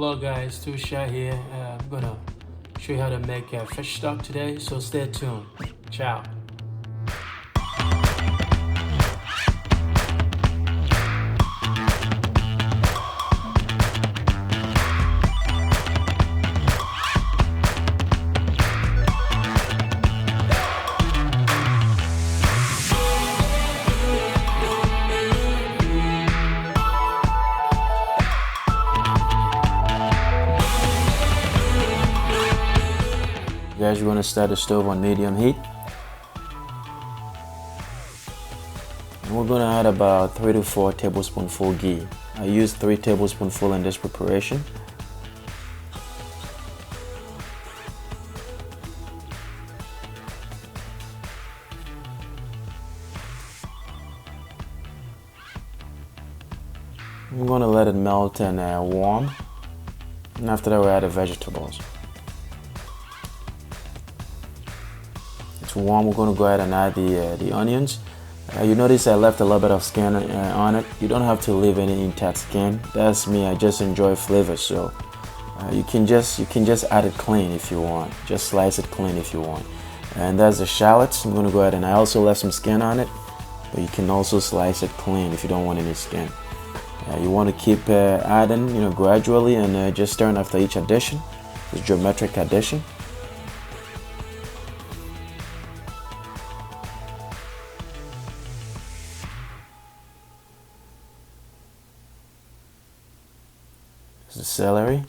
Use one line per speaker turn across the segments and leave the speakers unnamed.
Hello guys, Tusha here. I'm gonna show you how to make fish stock today, so stay tuned. Ciao. Guys, we're gonna start the stove on medium heat. And we're gonna add about 3 to 4 tablespoonful ghee. I used 3 tablespoonful in this preparation. I'm gonna let it melt and warm. And after that, we'll add the vegetables. It's warm. We're going to go ahead and add the onions. You notice I left a little bit of skin on it. You don't have to leave any intact skin. That's me. I just enjoy flavor, so you can just add it clean if you want. Just slice it clean if you want. And that's the shallots. I'm going to go ahead and I also left some skin on it, but you can also slice it clean if you don't want any skin. You want to keep adding, gradually, and just stirring after each addition. It's geometric addition. The celery,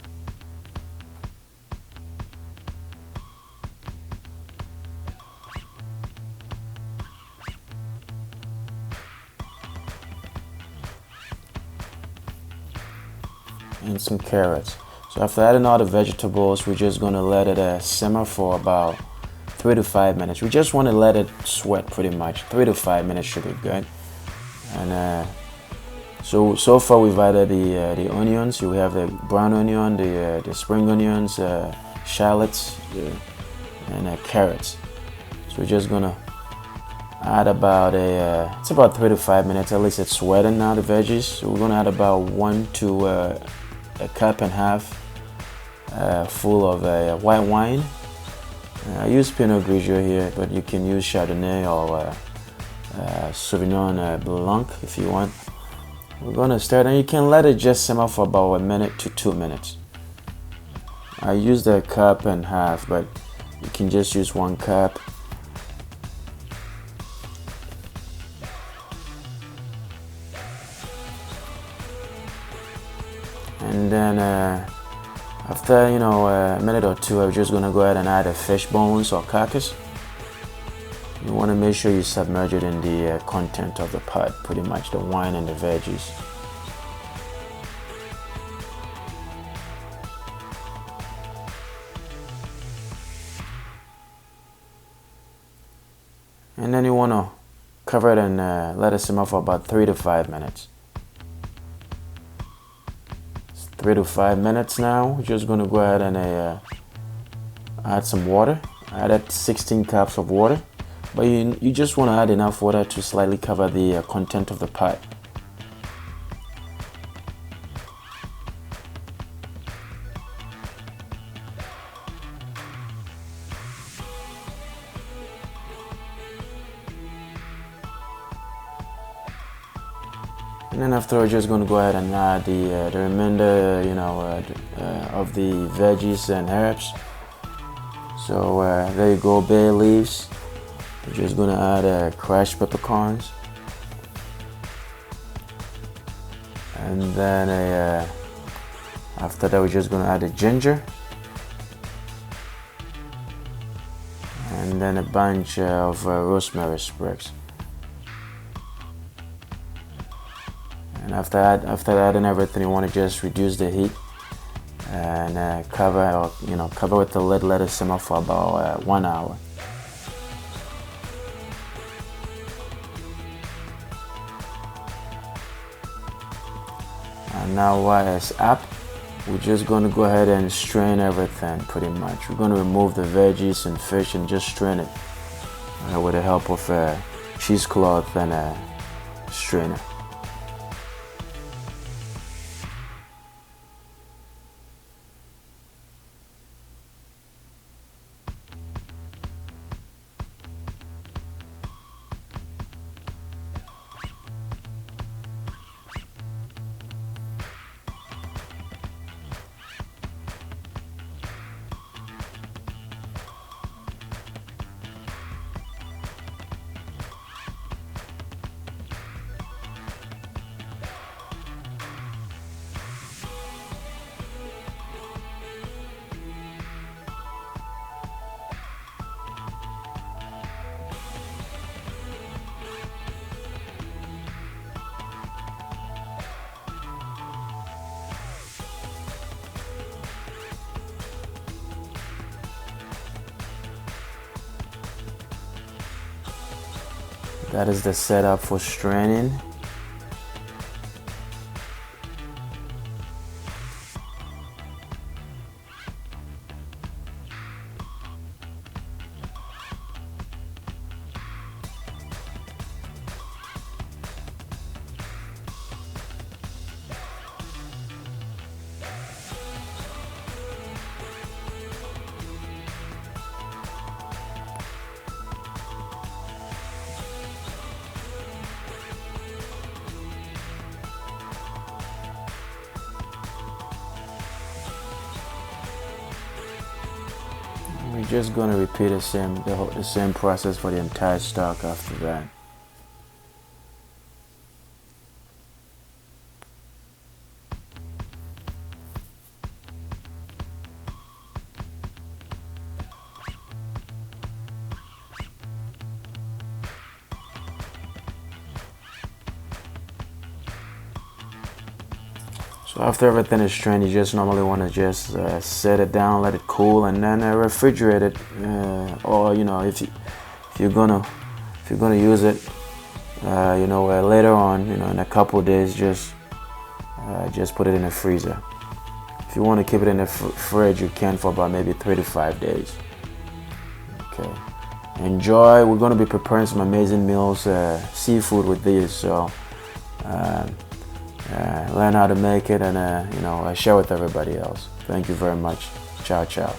and some carrots. So after adding all the vegetables, we're just going to let it simmer for about 3 to 5 minutes. We just want to let it sweat pretty much. 3 to 5 minutes should be good. And so far we've added the onions. We have the brown onion, the spring onions, shallots, and carrots. So we're just gonna add about it's about 3 to 5 minutes. At least it's sweating now, the veggies. So we're gonna add about 1 to a cup and a half full of white wine. I use Pinot Grigio here, but you can use Chardonnay or Sauvignon Blanc if you want. We're going to start, and you can let it just simmer for about 1 minute to 2 minutes. I used a cup and a half, but you can just use 1 cup. And then after a minute or two, I'm just going to go ahead and add the fish bones or carcass. You want to make sure you submerge it in the content of the pot, pretty much the wine and the veggies. And then you want to cover it and let it simmer for about 3 to 5 minutes. It's 3 to 5 minutes now. We're just going to go ahead and add some water. I added 16 cups of water. But you just want to add enough water to slightly cover the content of the pot. And then after, we're just going to go ahead and add the remainder, of the veggies and herbs. So there you go, bay leaves. We're just going to add crushed peppercorns, and then after that we're just going to add the ginger, and then a bunch of rosemary sprigs. And after adding everything, you want to just reduce the heat and cover with the lid. Let it simmer for about 1 hour. And now while it's up, we're just going to go ahead and strain everything pretty much. We're going to remove the veggies and fish and just strain it with the help of a cheesecloth and a strainer. That is the setup for straining. We're just going to repeat the same process for the entire stock after that. So after everything is strained, you just normally want to just set it down, let it cool, and then refrigerate it. Or if you're gonna use it, later on, in a couple days, just put it in the freezer. If you want to keep it in the fridge, you can for about maybe 3 to 5 days. Okay. Enjoy. We're going to be preparing some amazing meals, seafood with these. So. Learn how to make it and share with everybody else. Thank you very much. Ciao, ciao.